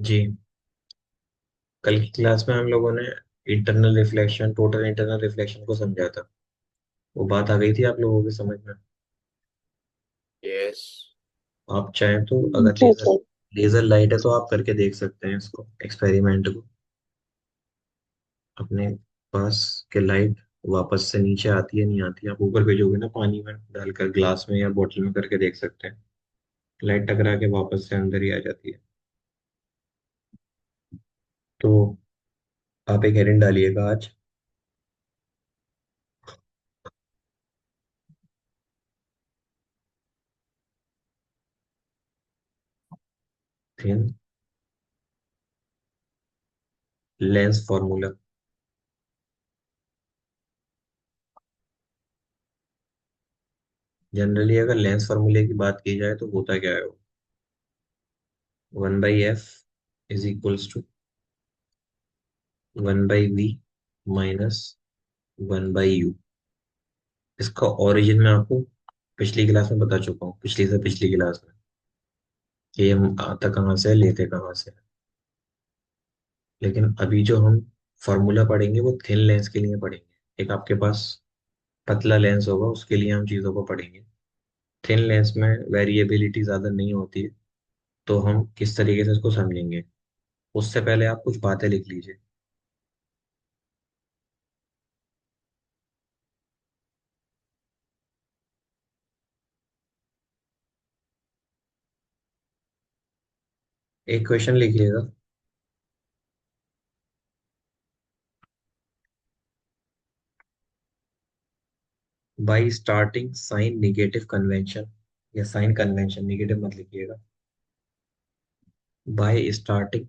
जी। कल की क्लास में हम लोगों ने internal reflection, total internal reflection को समझा था। वो बात आ गई थी आप लोगों की समझ में? यस। आप चाहें तो, अगर ठीक लेजर है। लेजर लाइट है तो आप करके देख सकते हैं इसको, एक्सपेरिमेंट को। अपने पास के लाइट वापस से नीचे आती है नहीं आती है, आप ऊपर भेजोगे ना पानी में डालकर, ग्लास में या बोतल में करके देख सकते हैं। लाइट टकरा के वापस से अंदर ही आ जाती है। तो आप एक एरंड डालिएगा आज। Thin lens formula. जनरली अगर लेंस फार्मूले की बात की जाए तो होता क्या है? 1/f is equals to 1/v minus 1/u। इसका ओरिजिन मैं आपको पिछली क्लास में बता चुका हूँ, पिछली से पिछली क्लास में, कि हम आता कहाँ से है, लेते कहाँ से है। लेकिन अभी जो हम फार्मूला पढ़ेंगे वो थिन लेंस के लिए पढ़ेंगे। एक आपके पास पतला लेंस होगा, उसके लिए हम चीज़ों को पढ़ेंगे। थिन लेंस में वेरिएबिलिटी ज़्यादा नहीं होती है, तो हम किस तरीके से इसको समझेंगे। उससे पहले आप कुछ बातें लिख लीजिए। एक क्वेश्चन लिखिएगा। By starting sign negative convention, या साइन कन्वेंशन, निगेटिव मत लिखिएगा। By starting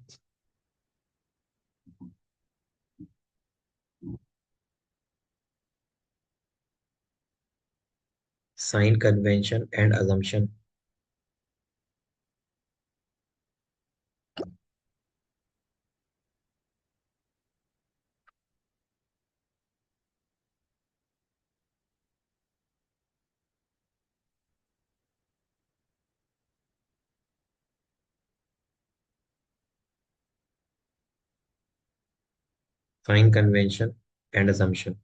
sign convention and assumption. Sign convention and assumption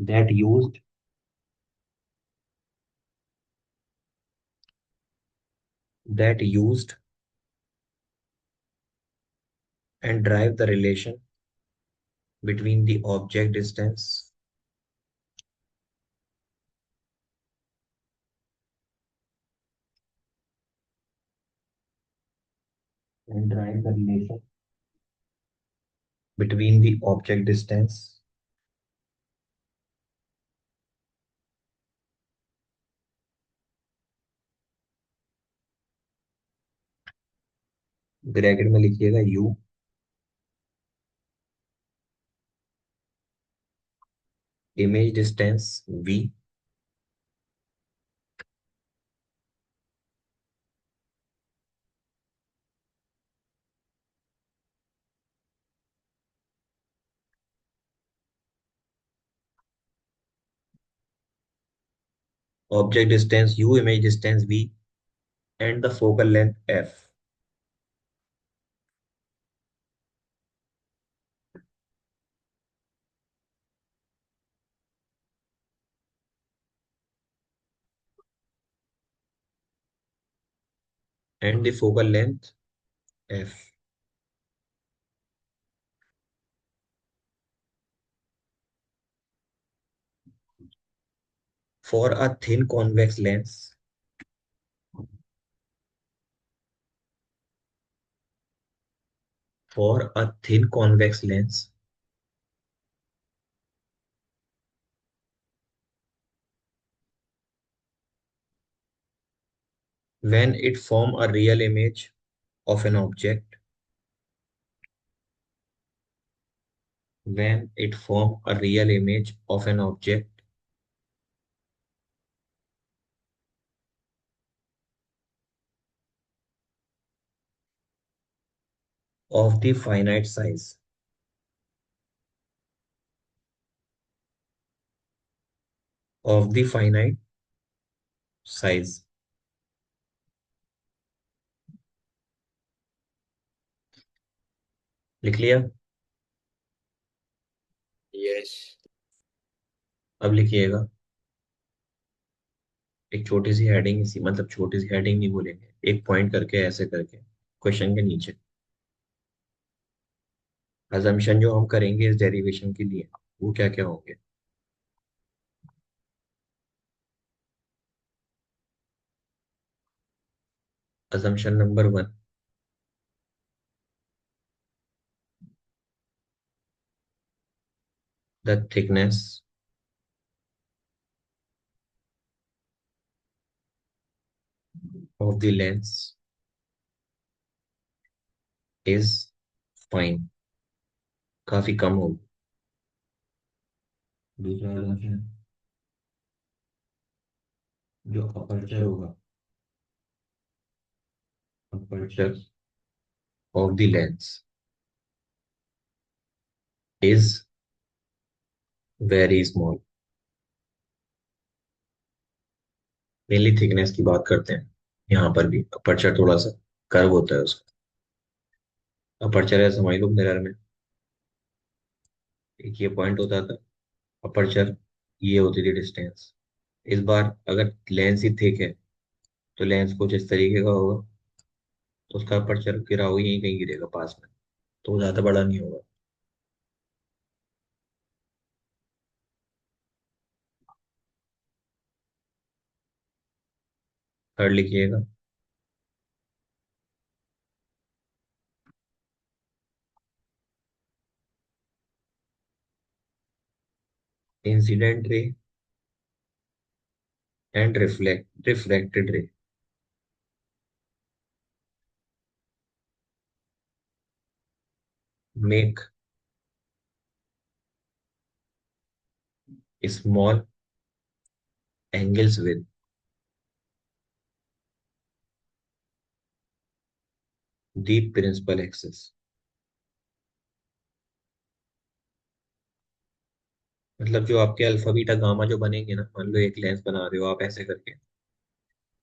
that used that used and drive the relation between the object distance and drive the relation between the object distance bracket में लिखिएगा u, image distance v, object distance u, image distance v, and the focal length f. And the focal length f. For a thin convex lens, for a thin convex lens, when it form a real image of an object, when it form a real image of an object of the finite size, of the finite size लिख लिया। Yes. अब लिखिएगा एक छोटी सी heading, इसी मतलब छोटी सी heading नहीं बोलेंगे, एक पॉइंट करके ऐसे करके क्वेश्चन के नीचे अजम्पशन जो हम करेंगे इस डेरिवेशन के लिए वो क्या क्या होंगे। Assumption number one, the thickness of the lens is fine, काफी कम होगी। दूसरा assumption, जो अपर्चर होगा, aperture of the lens is very small. Mainly thickness की बात करते हैं, यहाँ पर भी अपर्चर थोड़ा सा कर्व होता है उसका। अपर्चर है समझ लो मिरर में एक ये पॉइंट होता था, अपर्चर ये होती थी डिस्टेंस। इस बार अगर लेंस ही थिक है तो लेंस कुछ इस तरीके का होगा, तो उसका अपर्चर गिरा हुआ यहीं कहीं गिरेगा पास में, तो वो ज्यादा बड़ा नहीं होगा। थर्ड लिखिएगा, incident ray and reflected ray make small angles with the principal axis. मतलब जो आपके अल्फा बीटा गामा जो बनेंगे ना, मान लो एक लेंस बना रहे हो आप ऐसे करके,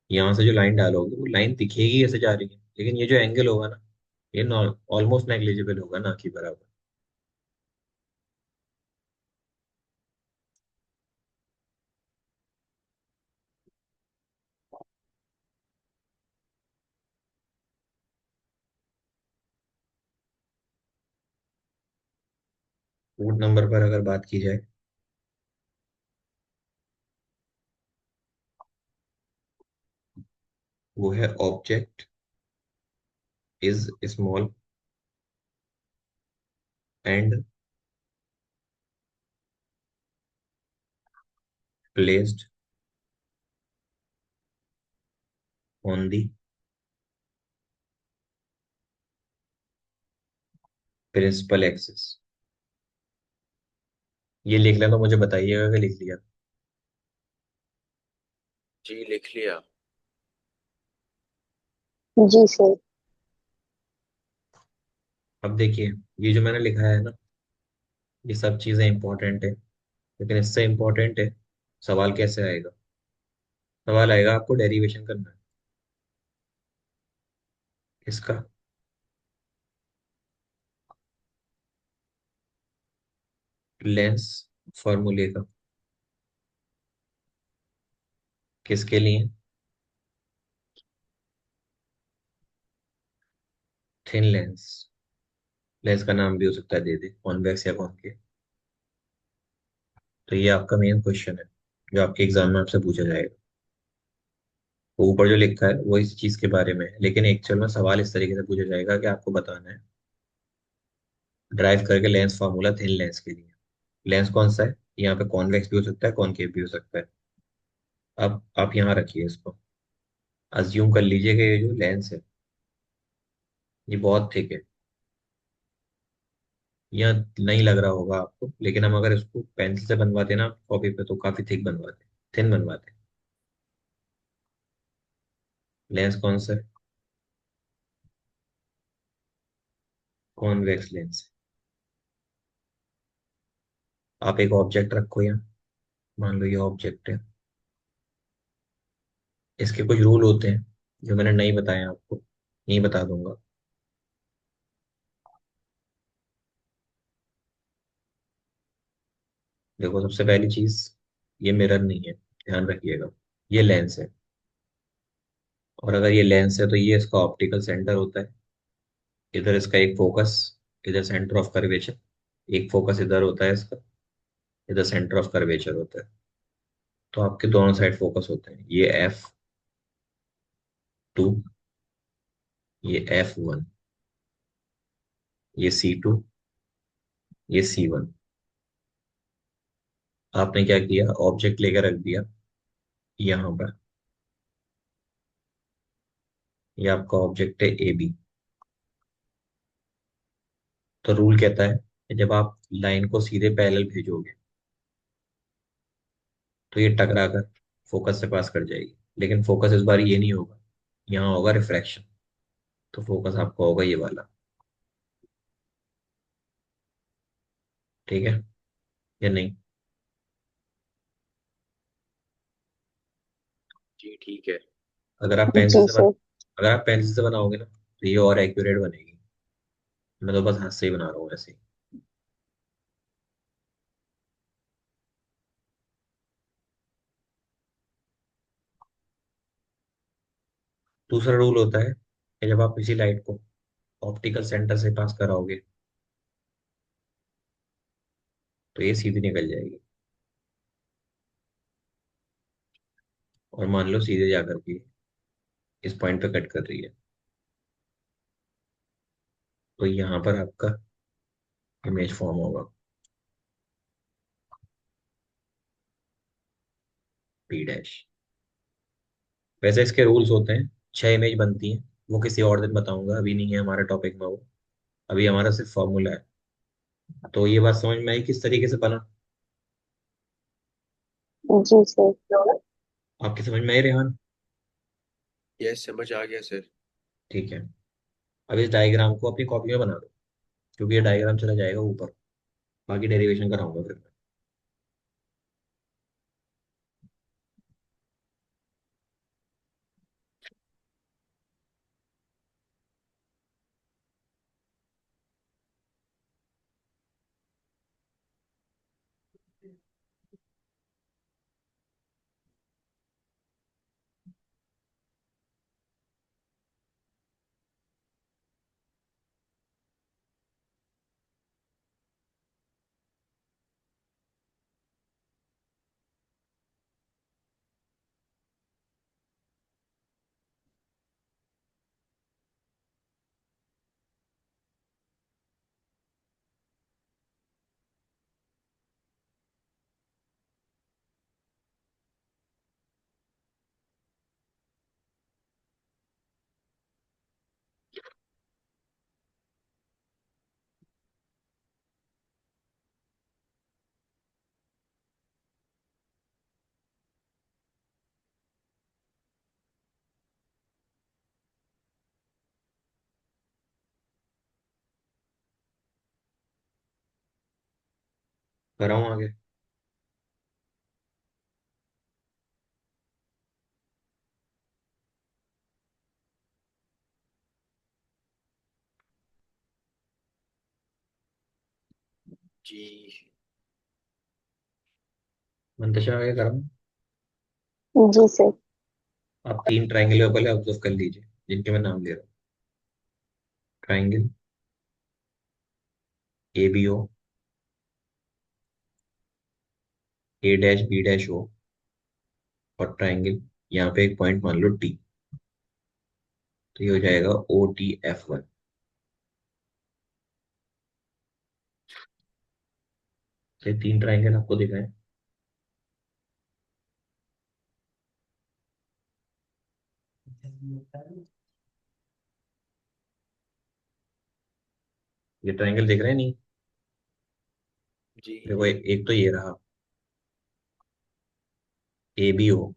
यहाँ से जो लाइन डालोगे वो लाइन दिखेगी ऐसे जा रही है, लेकिन ये जो एंगल होगा ना ये ऑलमोस्ट नेग्लिजिबल होगा, ना कि बराबर। फूड नंबर पर अगर बात की जाए, वो है object is small and placed on the principal axis. ये लिख लेना, मुझे बताइएगा कि लिख लिया। जी लिख लिया। जी सर। अब देखिए, ये जो मैंने लिखा है ना, ये सब चीजें इंपॉर्टेंट है, लेकिन इससे इंपॉर्टेंट है सवाल कैसे आएगा। सवाल आएगा आपको डेरिवेशन करना है इसका, लेंस फॉर्मूले का। किसके लिए? Thin lens. लेंस का नाम भी हो सकता है दे दे, कॉन्वेक्स या कॉनकेव। तो ये आपका मेन क्वेश्चन है जो आपके एग्जाम में आपसे पूछा जाएगा। वो ऊपर जो लिखा है वो इस चीज के बारे में है, लेकिन एक्चुअल में सवाल इस तरीके से पूछा जाएगा कि आपको बताना है ड्राइव करके लेंस फार्मूला थिन लेंस के लिए। लेंस कौन सा है? यहाँ पे कॉन्वेक्स भी हो सकता है, कॉनकेव भी हो सकता है। अब आप यहाँ रखिए इसको, अज्यूम कर लीजिए कि ये जो लेंस है ये बहुत थिक है। यह नहीं लग रहा होगा आपको, लेकिन हम अगर इसको पेंसिल से बनवाते ना कॉपी पे तो काफी थिक बनवाते, थिन बनवाते। लेंस कौन सा है? Convex lens. आप एक ऑब्जेक्ट रखो यहाँ, मान लो ये ऑब्जेक्ट है, इसके कुछ रूल होते हैं जो मैंने नहीं बताए आपको, नहीं बता दूंगा। देखो, सबसे पहली चीज, ये मिरर नहीं है, ध्यान रखिएगा। ये लेंस है, और अगर ये लेंस है तो ये इसका ऑप्टिकल सेंटर होता है। इधर इसका एक फोकस, इधर सेंटर ऑफ कर्वेचर, एक फोकस इधर होता है इसका, इधर सेंटर ऑफ कर्वेचर होता है। तो आपके दोनों साइड फोकस होते हैं, ये F2, ये F1, ये C2, ये C1। आपने क्या किया, ऑब्जेक्ट लेकर रख दिया यहाँ पर। ये आपका ऑब्जेक्ट है AB। तो रूल कहता है कि जब आप लाइन को सीधे पैरेलल भेजोगे तो ये टकरा कर फोकस से पास कर जाएगी, लेकिन फोकस इस बार ये नहीं होगा, यहाँ होगा रिफ्रैक्शन। तो फोकस आपका होगा ये वाला। ठीक है या नहीं? जी ठीक है। अगर आप पेंसिल जी से सर। अगर आप पेंसिल से बनाओगे ना तो ये और एक्यूरेट बनेगी। मैं तो बस हाथ से ही बना रहा हूँ ऐसे ही। दूसरा रूल होता है कि जब आप किसी लाइट को ऑप्टिकल सेंटर से पास कराओगे तो ये सीधी निकल जाएगी। और मान लो सीधे जाकर के इस पॉइंट पे कट कर रही है, तो यहाँ पर आपका इमेज फॉर्म होगा, P'। वैसे इसके रूल्स होते हैं, 6 इमेज बनती हैं। वो किसी और दिन बताऊंगा, अभी नहीं है हमारे टॉपिक में वो। अभी हमारा सिर्फ फॉर्मूला है। तो ये बात समझ में आई किस तरीके से बना? जी सर। आपकी समझ में आई रेहान? यस, समझ आ गया सर। ठीक है। अब इस डायग्राम को अपनी कॉपी में बना दो, क्योंकि ये डायग्राम चला जाएगा ऊपर। बाकी डेरिवेशन कराऊंगा फिर मैं। कराऊं आगे? जी। मंतशा आगे कराऊं? जी सर। आप 3 ट्राइंगल पहले ऑब्जर्व कर लीजिए, जिनके मैं नाम ले रहा हूँ। Triangle ABO, A', B', O, और ट्राइंगल यहाँ पे एक पॉइंट मान लो T। तो ये हो जाएगा OTF1। तो ये 3 ट्राइंगल आपको दिखाएं। ये ट्राइंगल दिख रहे हैं नहीं? जी। देखो, एक तो ये रहा ABO।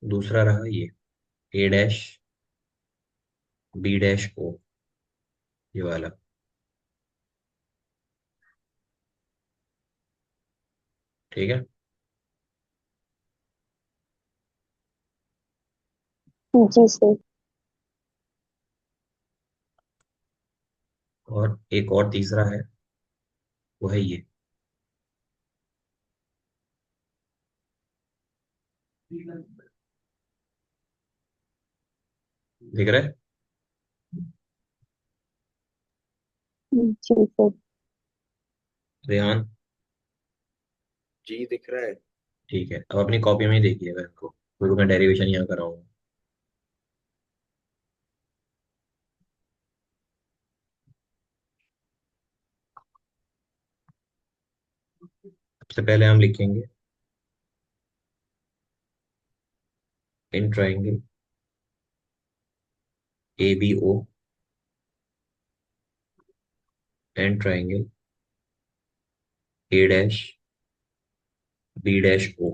दूसरा रहा ये A', B', O, ये वाला। ठीक है। जी सर। और एक और तीसरा है, वो है ये। दिख रहा है? जी सर। रेहान? जी दिख रहा है। ठीक है, अब अपनी कॉपी में ही देखिएगा इनको, क्योंकि मैं डेरिवेशन यहाँ कराऊंगा। सबसे पहले हम लिखेंगे in triangle A B O and triangle A dash B dash O.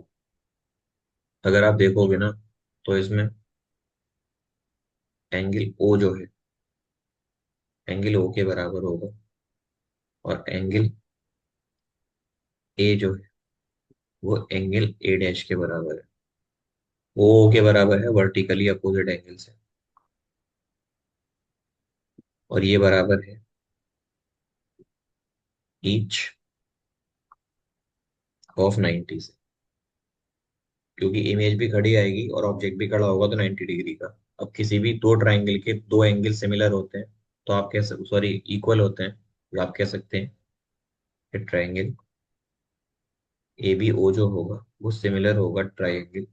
अगर आप देखोगे ना, तो इसमें एंगल ओ जो है, एंगल ओ के बराबर होगा, और एंगल ए जो है वो एंगल ए डैश के बराबर है। ओ के बराबर है वर्टिकली अपोजिट एंगल से, और ये बराबर है ईच ऑफ 90 से, क्योंकि इमेज भी खड़ी आएगी और ऑब्जेक्ट भी खड़ा होगा, तो 90 डिग्री का। अब किसी भी दो ट्राइंगल के दो एंगल सिमिलर होते हैं, तो आप कह सकते, सॉरी इक्वल होते हैं, तो आप कह सकते हैं कि ट्राइंगल ए बी ओ जो होगा वो सिमिलर होगा triangle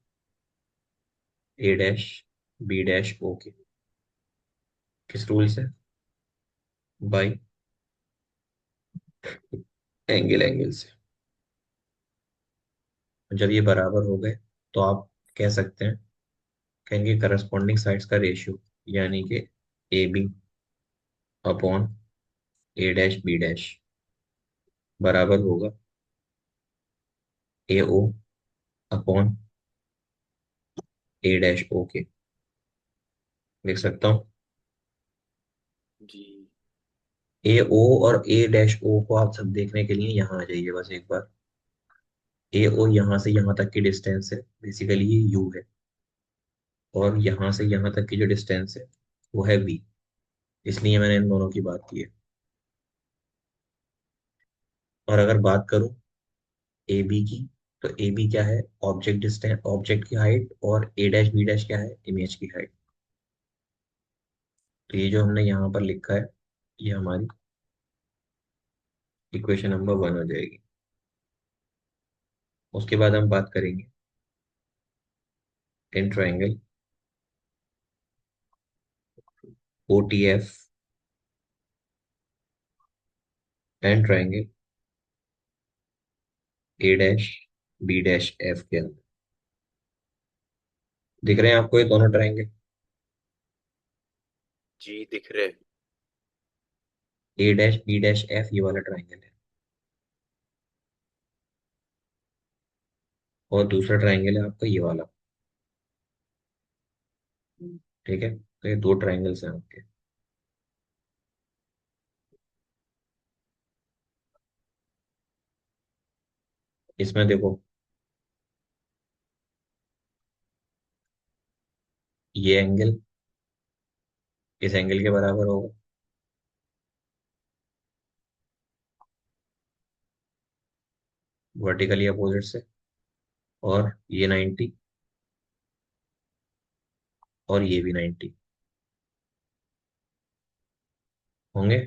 A dash B dash O के। किस रूल से? बाई एंगल एंगल से। जब ये बराबर हो गए, तो आप कह सकते हैं कि इनके करस्पॉन्डिंग साइड्स का रेशियो, यानी कि A B upon A dash B dash बराबर होगा ए O upon A dash O के। लिख सकता हूँ जी ए ओ, और ए डैश ओ को आप सब देखने के लिए यहाँ आ जाइए बस एक बार। ए ओ यहाँ से यहाँ तक की डिस्टेंस है, बेसिकली ये यू है, और यहाँ से यहाँ तक की जो डिस्टेंस है वो है वी, इसलिए मैंने इन दोनों की बात की है। और अगर बात करूँ ए बी की, तो ए बी क्या है? ऑब्जेक्ट डिस्टेंस, ऑब्जेक्ट की हाइट, और ए डैश बी डैश क्या है? इमेज की हाइट। तो ये जो हमने यहाँ पर लिखा है, ये हमारी इक्वेशन नंबर 1 हो जाएगी। उसके बाद हम बात करेंगे in triangle O T F and triangle A dash B dash F के अंदर। दिख रहे हैं आपको ये दोनों ट्राइंगल? जी दिख रहे हैं। ए डैश बी डैश एफ ये वाला ट्राइंगल है, और दूसरा ट्राइंगल है आपका ये वाला। ठीक है, तो ये दो ट्राइंगल्स हैं आपके। इसमें देखो, ये एंगल इस एंगल के बराबर होगा, वर्टिकली अपोजिट से, और ये 90, और ये भी 90 होंगे।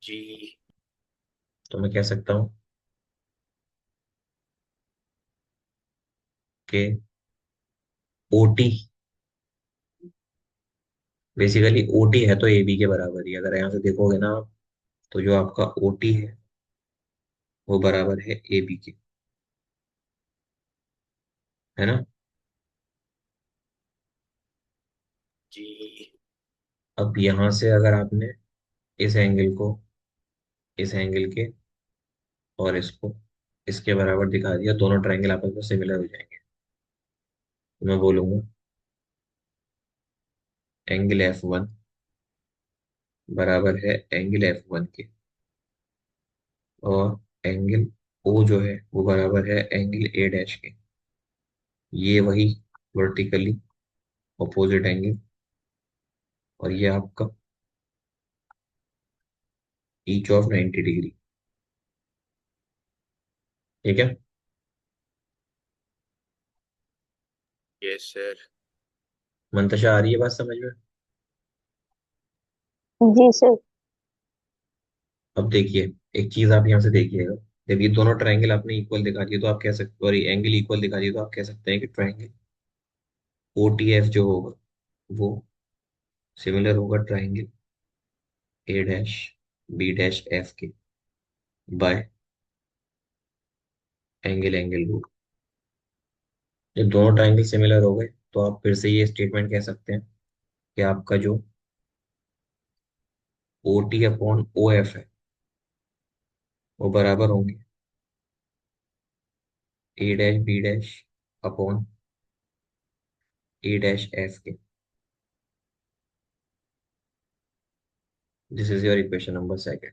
जी तो मैं कह सकता हूँ कि OT, बेसिकली OT है तो AB के बराबर ही, अगर यहाँ से देखोगे ना आप, तो जो आपका OT है वो बराबर है AB के, है ना? जी अब यहाँ से अगर आपने इस एंगल को इस एंगल के और इसको इसके बराबर दिखा दिया, दोनों ट्राइंगल आपस में सिमिलर हो जाएंगे। तो मैं बोलूंगा एंगल F1 बराबर है एंगल F1 के, और एंगल ओ जो है वो बराबर है एंगल ए डैश के। ये वही वर्टिकली अपोजिट एंगल, और ये आपका ईच ऑफ 90 डिग्री। ठीक है। Yes sir. मंतशा आ रही है बात समझ में? जी सर। अब देखिए, एक चीज आप यहाँ से देखिएगा। जब ये दोनों ट्रायंगल आपने इक्वल दिखा दिए तो आप कह सकते, और ये एंगल इक्वल दिखा दिए तो आप कह सकते हैं कि ट्रायंगल ओ टी एफ जो होगा वो सिमिलर होगा triangle A dash B dash F के बाय एंगल एंगल रूट। जब दोनों ट्रायंगल सिमिलर हो गए तो आप फिर से ये स्टेटमेंट कह सकते हैं कि आपका जो O T upon O F है वो बराबर होंगे A dash B dash upon A dash F के। This is your equation number second.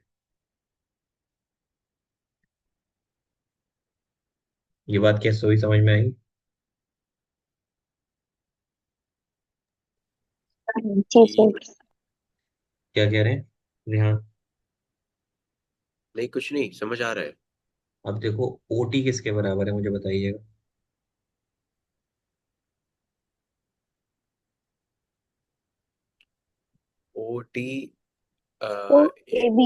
ये बात कैसे हुई, समझ में आई? जी जी। सर। क्या कह रहे हैं रेहान? नहीं, कुछ नहीं समझ आ रहा है। अब देखो, ओ टी किसके बराबर है मुझे बताइएगा। O T. तो A. A B.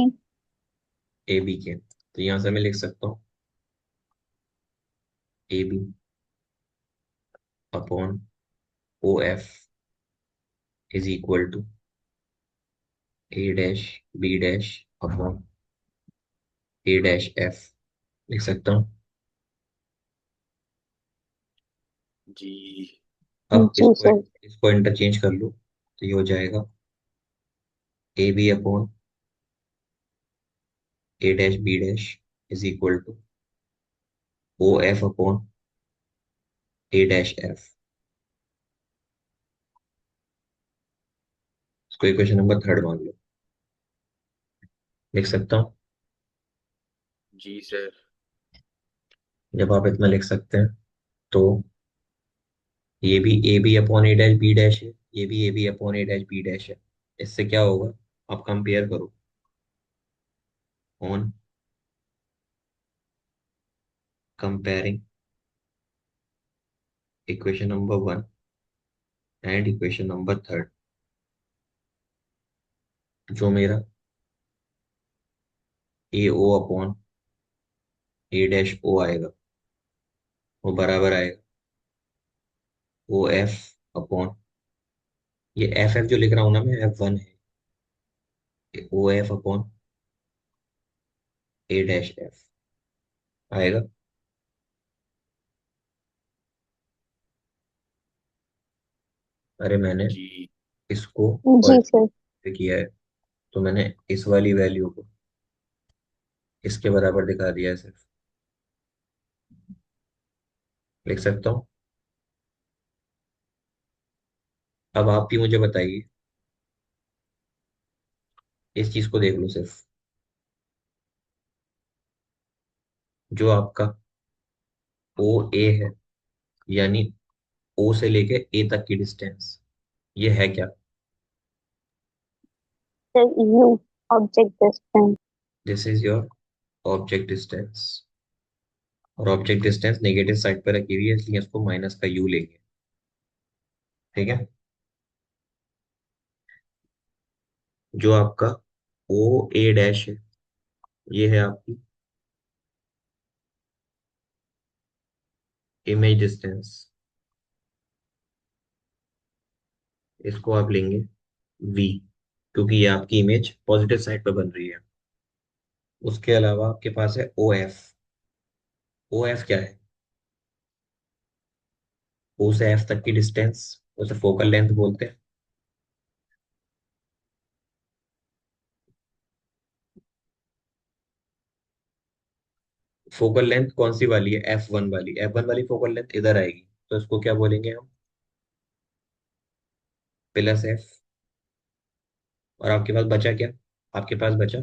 A B के, तो यहां से मैं लिख सकता हूँ A B upon O F is equal to A dash B dash upon A dash F. लिख सकता हूँ। जी। अब जी सर। इसको इंटरचेंज कर लो तो ये हो जाएगा A B upon A dash B dash is equal to O F upon A dash F. इसको इक्वेशन नंबर थर्ड मान लो। लिख सकता हूँ। जी सर। जब आप इतना लिख सकते हैं तो ये भी A B upon A dash B dash है, ये भी A B upon A dash B dash है। इससे क्या होगा, आप कंपेयर करो on comparing equation number one and equation number third. जो मेरा ए O upon A dash O आएगा वो बराबर आएगा ओ एफ अपॉन, ये एफ एफ जो लिख रहा हूं ना मैं, एफ वन है, ओ F upon A dash F आएगा। अरे मैंने जी। इसको और जी सर। किया है, तो मैंने इस वाली वैल्यू को इसके बराबर दिखा दिया है सिर्फ। लिख सकता हूँ। अब आप भी मुझे बताइए, इस चीज को देख लो सिर्फ। जो आपका ओ ए है, यानी ओ से लेके ए तक की डिस्टेंस, ये है क्या? Sir you object distance. This is your object distance, और ऑब्जेक्ट डिस्टेंस नेगेटिव साइड पर रखी हुई है इसलिए इसको माइनस का यू लेंगे। ठीक है। जो आपका ओ ए डैश है, ये है आपकी इमेज डिस्टेंस। इसको आप लेंगे वी, क्योंकि ये आपकी इमेज पॉजिटिव साइड पर बन रही है। उसके अलावा आपके पास है ओ एफ। ओ एफ क्या है? ओ से एफ तक की डिस्टेंस, उसे फोकल लेंथ बोलते हैं। फोकल लेंथ कौन सी वाली है? एफ वन वाली। एफ वन वाली फोकल लेंथ इधर आएगी, तो इसको क्या बोलेंगे हम? Plus F. और आपके पास बचा क्या? आपके पास बचा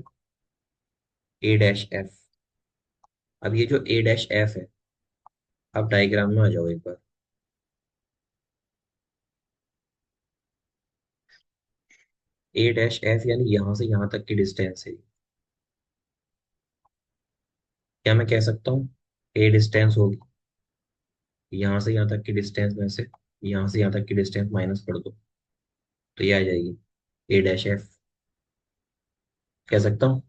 ए डैश एफ। अब ये जो ए डैश एफ है, आप डायग्राम में आ जाओ एक बार। ए डैश एफ यानी यहां से यहां तक की डिस्टेंस है। क्या मैं कह सकता हूँ ए डिस्टेंस होगी, यहां से यहां तक की डिस्टेंस में से यहां से यहां तक की डिस्टेंस माइनस कर दो, तो ये आ जाएगी ए डैश एफ। कह सकता हूँ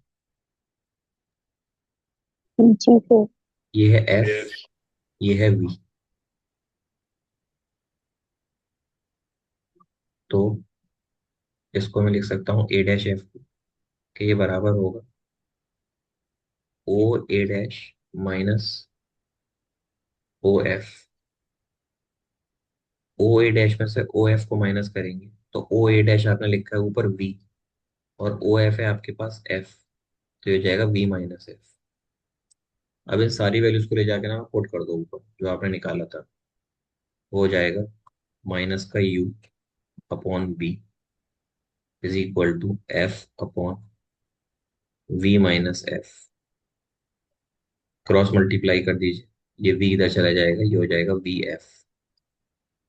जी सर। ये है एफ, यस। ये है वी। तो इसको मैं लिख सकता हूँ ए डैश एफ के ये बराबर होगा ओ ए डैश माइनस ओ एफ। ओ ए डैश में से ओ एफ को माइनस करेंगे तो ओ ए डैश आपने लिखा है ऊपर वी, और ओ एफ है आपके पास एफ, तो ये हो जाएगा वी माइनस एफ। अब इन सारी वैल्यूज को ले जाके ना पुट कर दो ऊपर जो आपने निकाला था, वो हो जाएगा माइनस का U upon B is equal to F upon V minus F. Cross multiply कर दीजिए, ये वी इधर चला जाएगा, ये हो जाएगा वी एफ,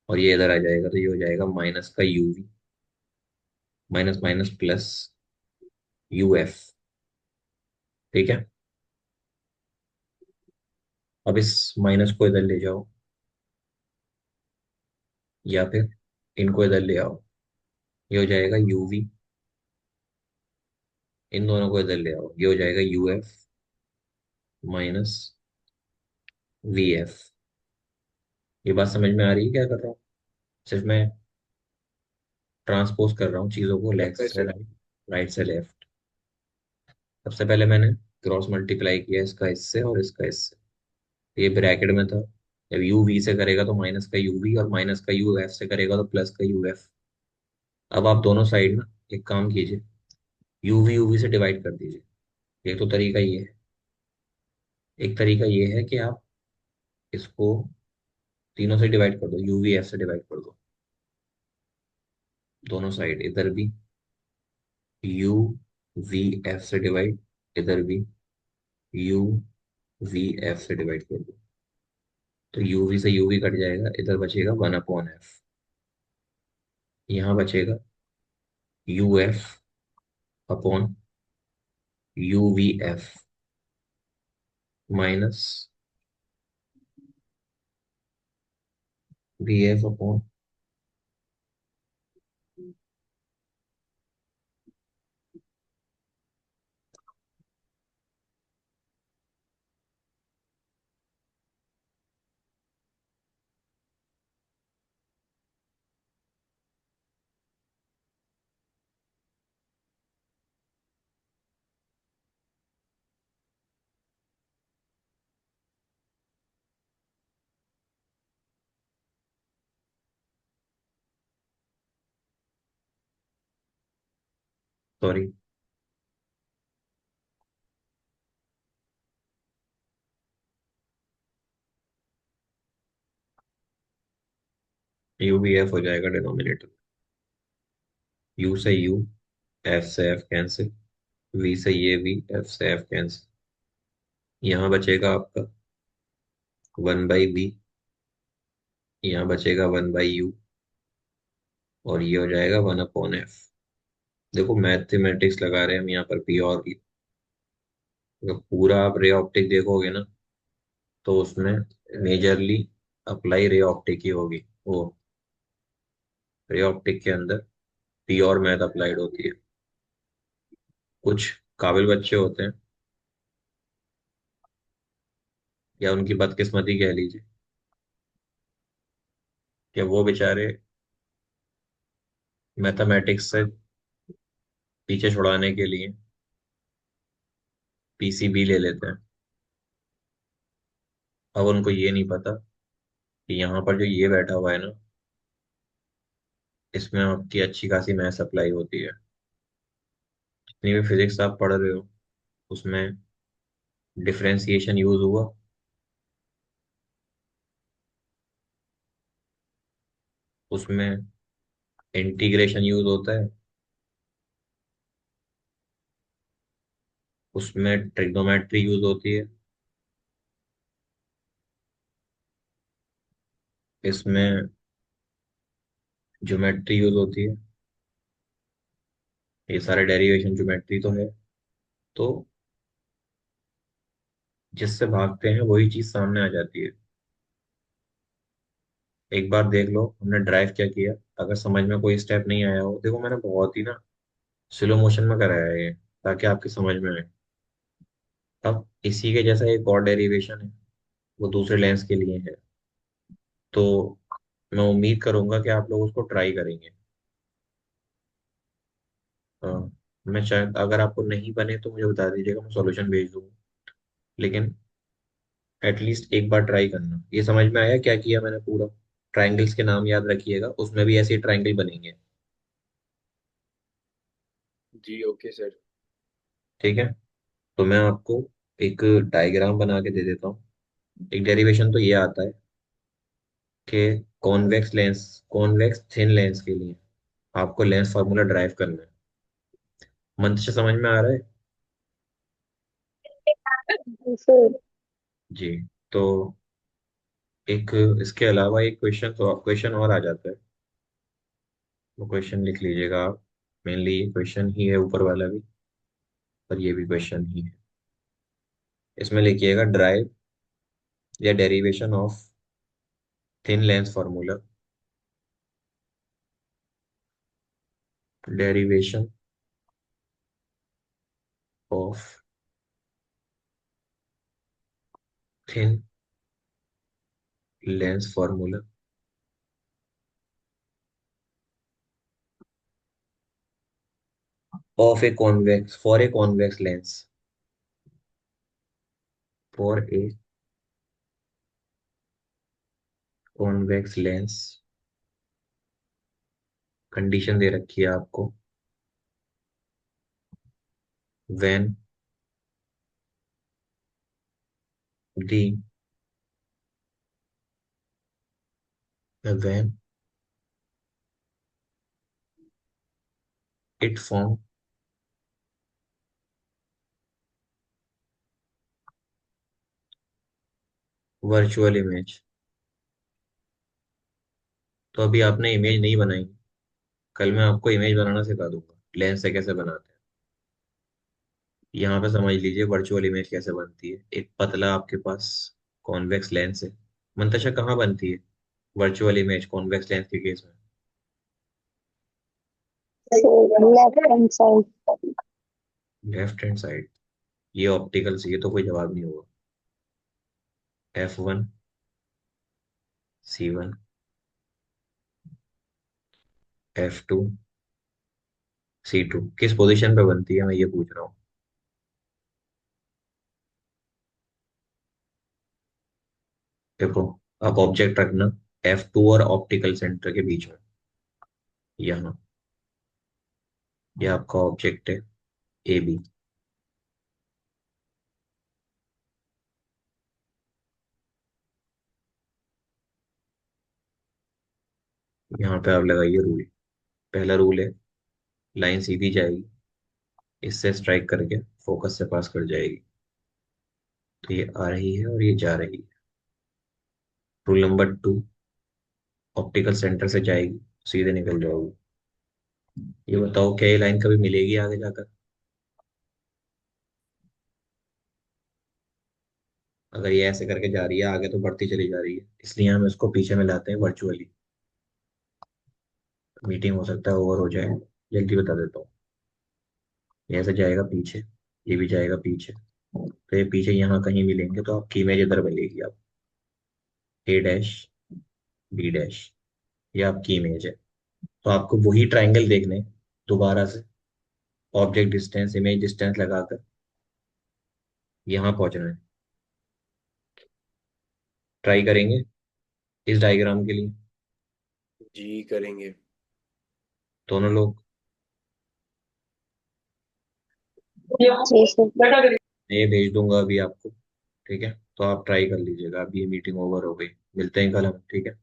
और ये इधर आ जाएगा तो ये हो जाएगा माइनस का U V, minus minus plus U F. ठीक है। अब इस माइनस को इधर ले जाओ, या फिर इनको इधर ले आओ, ये हो जाएगा यू वी। इन दोनों को इधर ले आओ, ये हो जाएगा U F minus V F. ये बात समझ में आ रही है क्या कर रहा हूँ? सिर्फ मैं ट्रांसपोज कर रहा हूँ चीजों को, लेफ्ट यस से सर। राइट, राइट से लेफ्ट। सबसे पहले मैंने क्रॉस मल्टीप्लाई किया इसका इससे और इसका इससे, ये ब्रैकेट में था। जब यू वी से करेगा तो माइनस का यू वी, और माइनस का यू एफ से करेगा तो प्लस का यू एफ। अब आप दोनों साइड ना एक काम कीजिए, यू वी से डिवाइड कर दीजिए। एक तो तरीका ये है, एक तरीका ये है कि आप इसको तीनों से डिवाइड कर दो, यू वी एफ से डिवाइड कर दो दोनों साइड, इधर भी यू वी एफ से डिवाइड, इधर भी यू वी एफ से डिवाइड कर दो, तो यू वी से यू वी कट जाएगा, इधर बचेगा वन अपॉन एफ। यहाँ बचेगा U F upon you V F minus V F upon, sorry, you V F हो जाएगा डिनोमिनेटर, यू से यू, एफ से एफ कैंसिल, वी से ये वी, एफ से एफ कैंसिल। यहाँ बचेगा आपका वन बाई वी, यहाँ बचेगा वन बाई यू, और ये हो जाएगा वन अपॉन एफ। देखो मैथमेटिक्स लगा रहे हैं हम यहाँ पर प्योर की, अगर पूरा आप रे ऑप्टिक देखोगे ना तो उसमें मेजरली अप्लाई रे ऑप्टिक ही होगी। वो रे ऑप्टिक के अंदर प्योर मैथ अप्लाइड होती है। कुछ काबिल बच्चे होते हैं, या उनकी बदकिस्मती कह लीजिए, कि वो बेचारे मैथमेटिक्स से पीछे छुड़ाने के लिए पीसीबी ले लेते हैं। अब उनको ये नहीं पता कि यहाँ पर जो ये बैठा हुआ है ना, इसमें आपकी अच्छी खासी मैथ अप्लाई होती है। जितनी भी फिजिक्स आप पढ़ रहे हो उसमें डिफरेंशिएशन यूज हुआ, उसमें इंटीग्रेशन यूज होता है, उसमें ट्रिग्नोमेट्री यूज होती है, इसमें ज्योमेट्री यूज होती है। ये सारे डेरिवेशन ज्योमेट्री तो है। तो जिससे भागते हैं वही चीज सामने आ जाती है। एक बार देख लो हमने ड्राइव क्या किया। अगर समझ में कोई स्टेप नहीं आया हो, देखो मैंने बहुत ही ना स्लो मोशन में कराया है ये, ताकि आपकी समझ में आए। अब इसी के जैसा एक और डेरिवेशन है, वो दूसरे लेंस के लिए है। तो मैं उम्मीद करूंगा कि आप लोग उसको ट्राई करेंगे। मैं शायद, अगर आपको नहीं बने तो मुझे बता दीजिएगा, मैं सॉल्यूशन भेज दूंगा। लेकिन एटलीस्ट एक बार ट्राई करना। ये समझ में आया क्या किया मैंने पूरा? ट्राइंगल्स के नाम याद रखिएगा, उसमें भी ऐसे ट्राइंगल बनेंगे। जी ओके सर। ठीक है। तो मैं आपको एक डायग्राम बना के दे देता हूँ। एक डेरिवेशन तो ये आता है कि कॉन्वेक्स थिन लेंस के लिए आपको लेंस फार्मूला ड्राइव करना है। मंत्र से समझ में आ रहा है? जी सर। जी। तो एक इसके अलावा एक क्वेश्चन और आ जाता है। वो क्वेश्चन लिख लीजिएगा आप। मेनली ये क्वेश्चन ही है, ऊपर वाला भी, और ये भी क्वेश्चन ही है। इसमें लिखिएगा ड्राइव या derivation of thin lens formula. Derivation of thin lens formula of a convex for a convex lens. For a convex lens, condition दे रखी है आपको। When the when it form virtual image. तो अभी आपने इमेज नहीं बनाई, कल मैं आपको इमेज बनाना सिखा दूंगा लेंस से कैसे बनाते हैं। यहाँ पे समझ लीजिए वर्चुअल इमेज कैसे बनती है। एक पतला आपके पास कॉन्वेक्स लेंस है। मंतशा कहाँ बनती है वर्चुअल इमेज कॉन्वेक्स लेंस के केस में? Sir left hand side. Left hand side. ये ऑप्टिकल से, ये तो कोई जवाब नहीं होगा। F1 C1 F2 C2 किस पोजीशन पे बनती है, मैं ये पूछ रहा हूँ। देखो, आप ऑब्जेक्ट रखना F2 और ऑप्टिकल सेंटर के बीच में। यहाँ ये आपका ऑब्जेक्ट है ए बी। यहाँ पे आप लगाइए रूल। पहला रूल है, लाइन सीधी जाएगी, इससे स्ट्राइक करके फोकस से पास कर जाएगी। तो ये आ रही है और ये जा रही है। रूल नंबर 2, ऑप्टिकल सेंटर से जाएगी, सीधे निकल जाओगी। ये बताओ क्या ये लाइन कभी मिलेगी आगे जाकर? अगर ये ऐसे करके जा रही है आगे तो बढ़ती चली जा रही है, इसलिए हम इसको पीछे में लाते हैं वर्चुअली। मीटिंग हो सकता है ओवर हो जाए, जल्दी बता देता हूँ। ये ऐसे जाएगा पीछे, ये भी जाएगा पीछे, तो ये पीछे यहाँ कहीं मिलेंगे तो आपकी इमेज इधर बनेगी। आप ए डैश बी डैश, ये आपकी इमेज है। तो आपको वही ट्राइंगल देखने हैं दोबारा से, ऑब्जेक्ट डिस्टेंस इमेज डिस्टेंस लगाकर यहाँ पहुंचना है। ट्राई करेंगे इस डायग्राम के लिए जी करेंगे। दोनों लोग। जी सर। मैं ये भेज दूंगा अभी आपको। ठीक है, तो आप ट्राई कर लीजिएगा। अभी ये मीटिंग ओवर हो गई, मिलते हैं कल हम, ठीक है।